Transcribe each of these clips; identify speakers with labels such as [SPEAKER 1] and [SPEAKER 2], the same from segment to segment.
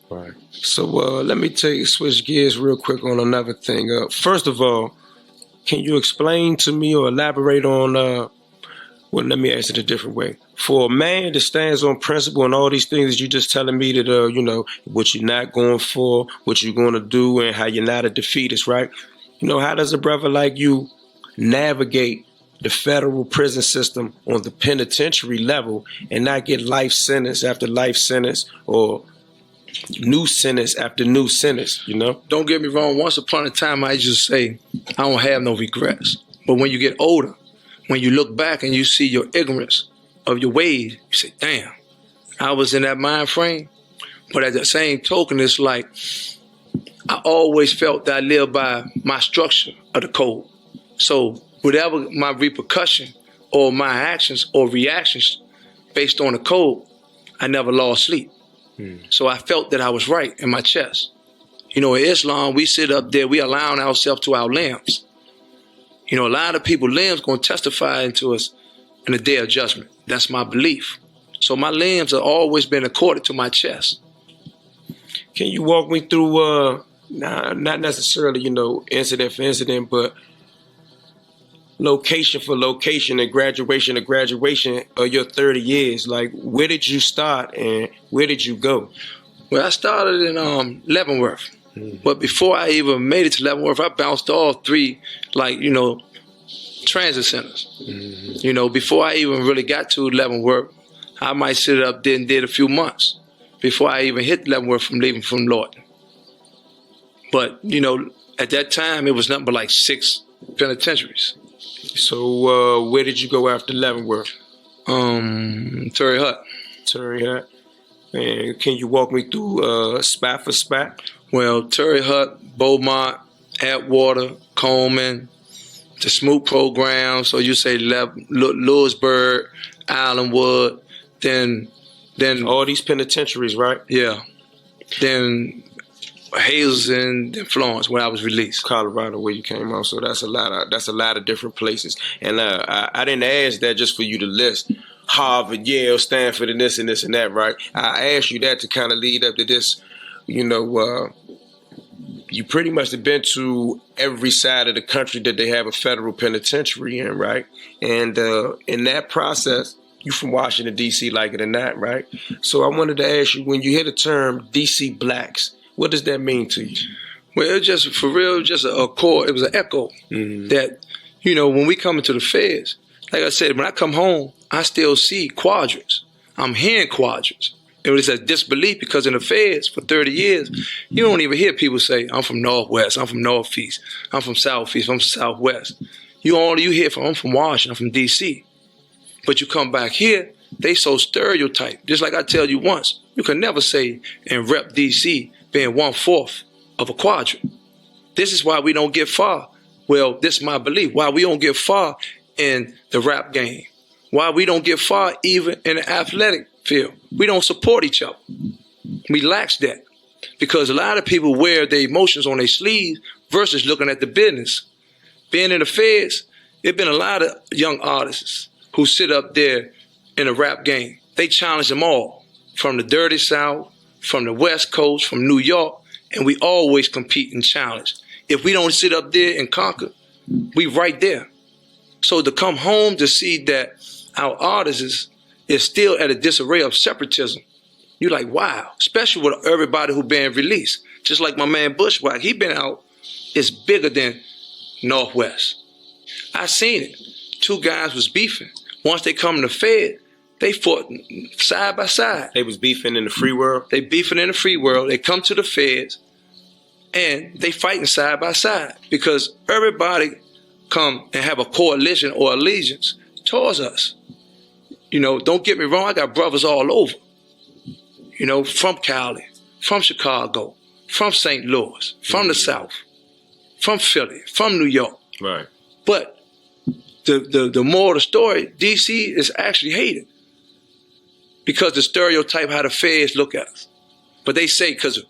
[SPEAKER 1] Right. So let me switch gears real quick on another thing. First of all, can you explain to me or elaborate on, well, let me ask it a different way. For a man that stands on principle and all these things that you're just telling me that, what you're not going for, what you're going to do, and how you're not a defeatist, right? How does a brother like you navigate the federal prison system on the penitentiary level and not get life sentence after life sentence or new sentence after new sentence,
[SPEAKER 2] Don't get me wrong. Once upon a time, I just say, I don't have no regrets. But when you get older, when you look back and you see your ignorance of your ways, you say, damn, I was in that mind frame. But at the same token, it's like, I always felt that I lived by my structure of the code. So whatever my repercussion or my actions or reactions based on the code, I never lost sleep. So I felt that I was right in my chest. In Islam, we sit up there, we allowing ourselves to our limbs. A lot of people limbs going to testify into us in the day of judgment. That's my belief. So my limbs have always been accorded to my chest.
[SPEAKER 1] Can you walk me through, not necessarily, incident for incident, but location for location and graduation to graduation of your 30 years? Like, where did you start and where did you go?
[SPEAKER 2] Well, I started in Leavenworth. But before I even made it to Leavenworth, I bounced off 3, transit centers. Before I even really got to Leavenworth, I might sit up there and did a few months before I even hit Leavenworth from leaving from Lawton. But, at that time, it was nothing but 6 penitentiaries.
[SPEAKER 1] So where did you go after Leavenworth?
[SPEAKER 2] Terry Hut.
[SPEAKER 1] Terry Hut. And can you walk me through spat for spat?
[SPEAKER 2] Well, Terry Hut, Beaumont, Atwater, Coleman, the Smoot program. So you say Lewisburg, Islandwood, then
[SPEAKER 1] all these penitentiaries, right?
[SPEAKER 2] Yeah. Then Hazelton, then Florence, where I was released.
[SPEAKER 1] Colorado, where you came out. So that's a lot of different places. And I didn't ask that just for you to list Harvard, Yale, Stanford, and this and this and that, right? I asked you that to kind of lead up to this. You pretty much have been to every side of the country that they have a federal penitentiary in, right? And in that process, you from Washington, D.C., like it or not, right? So I wanted to ask you, when you hear the term D.C. blacks, what does that mean to you?
[SPEAKER 2] Well, it just, for real, just a core. It was an echo that, when we come into the feds, like I said, when I come home, I still see quadrants. I'm hearing quadrants. It was a disbelief because in the feds for 30 years, you don't even hear people say, I'm from Northwest, I'm from Northeast, I'm from Southeast, I'm from Southwest. You hear I'm from Washington, I'm from D.C. But you come back here, they so stereotyped. Just like I tell you once, you can never say in rep D.C. being 1/4 of a quadrant. This is why we don't get far. Well, this is my belief. Why we don't get far in the rap game. Why we don't get far even in the athletic field. We don't support each other. We lack that. Because a lot of people wear their emotions on their sleeves versus looking at the business. Being in the feds, there been a lot of young artists who sit up there in the rap game. They challenge them all. From the dirty South, from the West Coast, from New York, and we always compete and challenge. If we don't sit up there and conquer, we right there. So to come home to see that our artists is still at a disarray of separatism, you're like, wow, especially with everybody who been released. Just like my man Bushwhack, he been out, it's bigger than Northwest. I seen it. 2 guys was beefing. Once they come to the Fed, they fought side by side.
[SPEAKER 1] They was beefing in the free world?
[SPEAKER 2] They beefing in the free world. They come to the Feds, and they fighting side by side because everybody come and have a coalition or allegiance towards us. Don't get me wrong, I got brothers all over. From Cali, from Chicago, from St. Louis, from the South, from Philly, from New York.
[SPEAKER 1] Right.
[SPEAKER 2] But the moral of the story, D.C. is actually hated because the stereotype how the feds look at us. But they say because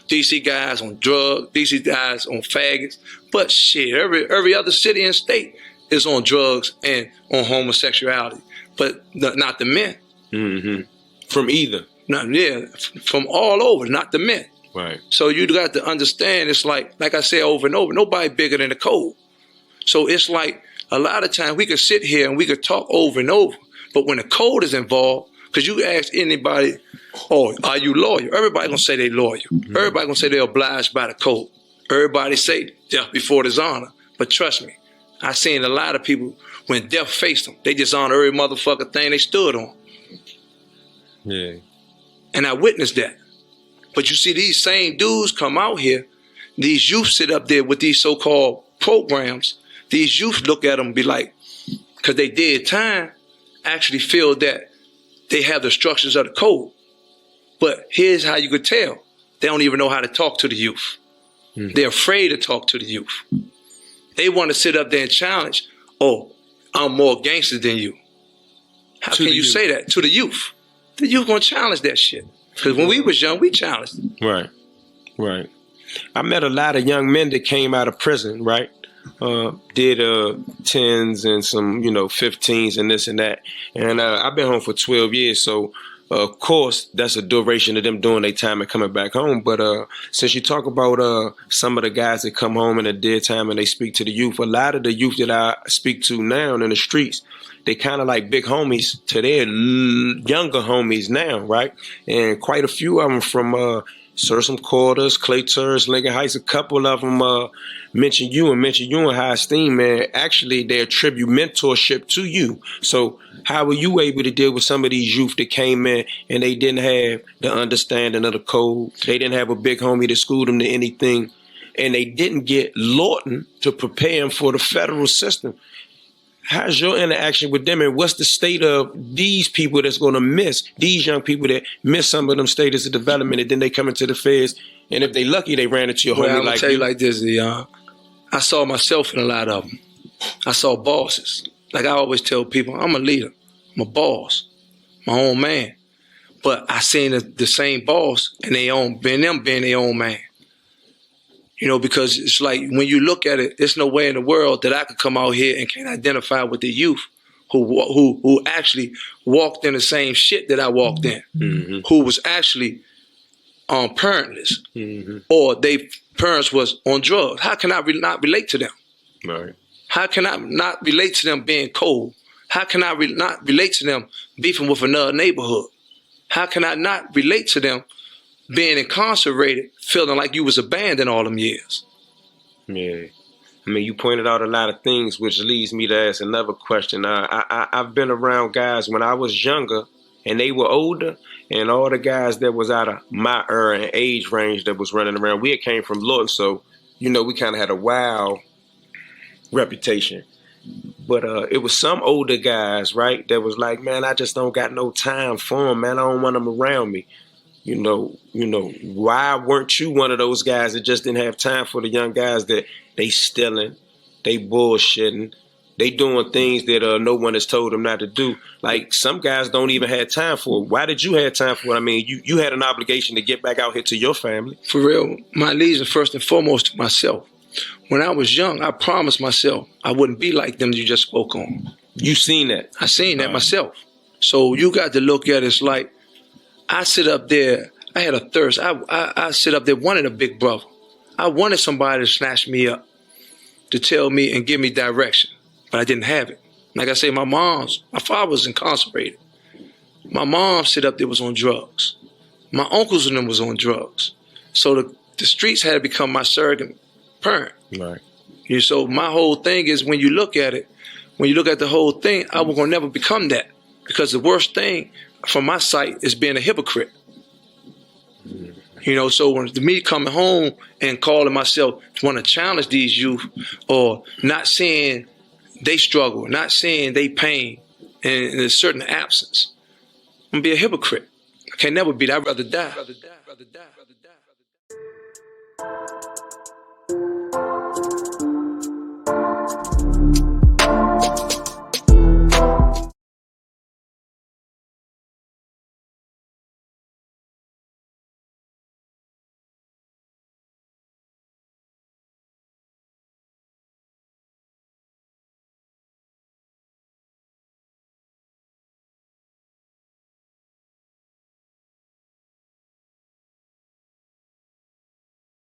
[SPEAKER 2] D.C. guys on drugs, D.C. guys on faggots. But shit, every other city and state is on drugs and on homosexuality. But not the men.
[SPEAKER 1] Mm-hmm. From either.
[SPEAKER 2] from all over, not the men.
[SPEAKER 1] Right.
[SPEAKER 2] So you got to understand, it's like I say over and over, nobody bigger than the code. So it's like a lot of times we could sit here and we could talk over and over, but when the code is involved, because you ask anybody, oh, are you loyal? Everybody gonna say they loyal. Mm-hmm. Everybody gonna say they're obliged by the code. Everybody say death before dishonor. But trust me, I seen a lot of people when death faced them, they dishonor every motherfucking thing they stood on.
[SPEAKER 1] Yeah.
[SPEAKER 2] And I witnessed that. But you see these same dudes come out here, these youth sit up there with these so-called programs. These youth look at them and be like, because they did time, actually feel that they have the structures of the code. But here's how you could tell. They don't even know how to talk to the youth. They're afraid to talk to the youth. They want to sit up there and challenge, oh, I'm more gangster than you. How can you say that to the youth? The youth gonna challenge that shit. Because when we was young, we challenged it.
[SPEAKER 1] Right, right. I met a lot of young men that came out of prison, right? Did 10s and some, 15s and this and that. And I've been home for 12 years, so of course that's a duration of them doing their time and coming back home. But since you talk about some of the guys that come home in a dead time and they speak to the youth, a lot of the youth that I speak to now in the streets, they kind of like big homies to their younger homies now, right? And quite a few of them from Sursum Quarters, Clay Terrace, Lincoln Heights, a couple of them mention you in high esteem, man. Actually, they attribute mentorship to you. So how were you able to deal with some of these youth that came in and they didn't have the understanding of the code? They didn't have a big homie to school them to anything. And they didn't get Lawton to prepare them for the federal system. How's your interaction with them, and what's the state of these people that's going to miss, these young people that miss some of them stages of development, and then they come into the feds, and if they lucky, they ran into a homie
[SPEAKER 2] I'm
[SPEAKER 1] like
[SPEAKER 2] tell you
[SPEAKER 1] you.
[SPEAKER 2] like this, I saw myself in a lot of them. I saw bosses. Like I always tell people, I'm a leader. I'm a boss. My own man. But I seen the same boss and being their own man. Because it's like when you look at it, there's no way in the world that I could come out here and can't identify with the youth who actually walked in the same shit that I walked in, who was actually parentless, or their parents was on drugs. How can I not relate to them?
[SPEAKER 1] Right.
[SPEAKER 2] How can I not relate to them being cold? How can I not relate to them beefing with another neighborhood? How can I not relate to them being incarcerated, feeling like you was abandoned all them years?
[SPEAKER 1] Yeah. I mean, you pointed out a lot of things, which leads me to ask another question. I've been around guys when I was younger and they were older, and all the guys that was out of my era and age range that was running around, we had came from Lawton, so, we kind of had a wild reputation. But it was some older guys, right, that was like, man, I just don't got no time for them, man. I don't want them around me. Why weren't you one of those guys that just didn't have time for the young guys that they stealing, they bullshitting, they doing things that no one has told them not to do? Like some guys don't even have time for it. Why did you have time for it? I mean, you had an obligation to get back out here to your family.
[SPEAKER 2] For real, my allegiance first and foremost to myself. When I was young, I promised myself I wouldn't be like them you just spoke on.
[SPEAKER 1] You seen that?
[SPEAKER 2] I seen that myself. So you got to look at it, it's like, I sit up there, I had a thirst. I sit up there, wanted a big brother. I wanted somebody to snatch me up, to tell me and give me direction, but I didn't have it. Like I say, my father was incarcerated. My mom sit up there was on drugs. My uncles and them was on drugs. So the streets had to become my surrogate parent.
[SPEAKER 1] Right.
[SPEAKER 2] So my whole thing is when you look at it, when you look at the whole thing, I was going to never become that, because the worst thing from my sight is being a hypocrite. So when me coming home and calling myself want to challenge these youth, or not seeing they struggle, not seeing they pain, and a certain absence, I'm gonna be a hypocrite. I can never be that. I'd rather die.